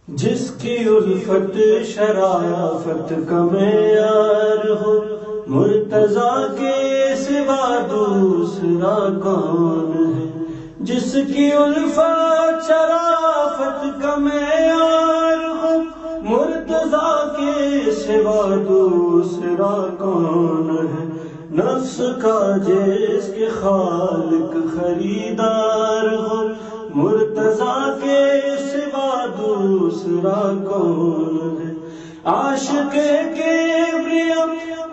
جس کی الفت شرافت کا معیار ہو، مرتضیٰ کے سوا دوسرا کون ہے؟ جس کی الفت شرافت کا معیار ہو، مرتضیٰ کے سوا دوسرا کون ہے؟ نفس کا جس کے خالق خریدار ہو، مرتضیٰ کے سوا دوسرا کون ہے؟ عاشق کبریا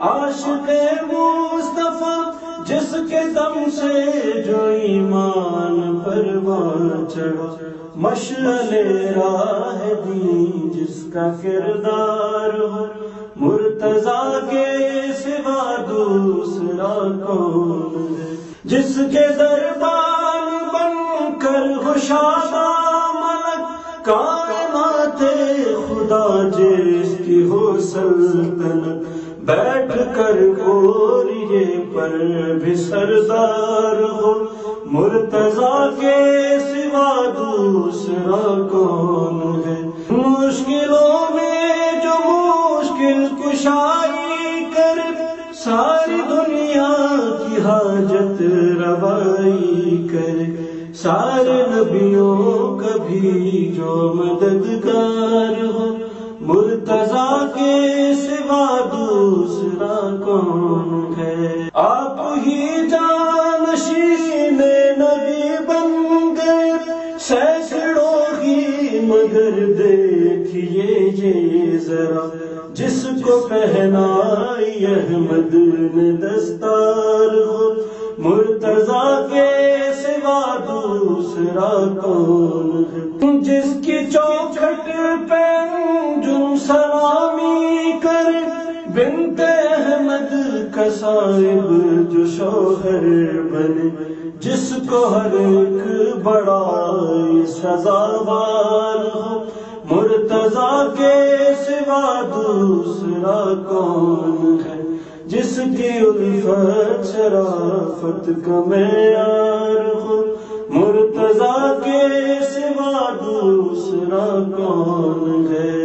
عاشق مصطفیٰ، جس کے دم سے جو ایمان پروان چڑھا، مشعل راہ دین جس کا کردار ہو، مرتضیٰ کے سوا دوسرا کون ہے؟ جس کے دربان بن کر خوشادہ ملک کائنات خدا، جس کی ہو سلطنت بیٹھ کر گوریے پر بھی سردار ہو، مرتضیٰ کے سوا دوسرا کون ہے؟ مشکلوں میں جو مشکل کشائی کر، ساری دنیا کی حاجت روائی کرے، سارے نبیوں کا بھی جو مددگار ہو، مرتضیٰ کے سوا دوسرا کون ہے؟ آپ ہی جانشین نبی بن گئے، سینکڑوں ہی مگر دیکھیے یہ ذرا، جس کو پہنائی احمد نے دستار ہو، مرتضیٰ کے سوا دوسرا کون ہے؟ جس کی چوکھٹ پہ انجم سلامی کر، بنت احمد کا صاحب جو شوہر بنے، جس کو ہر ایک بڑائی سزاوار ہو، مرتضیٰ کے سوا دوسرا کون ہے؟ جس کی الفت شرافت کا معیار ہو، مرتضیٰ کے سوا دوسرا کون ہے؟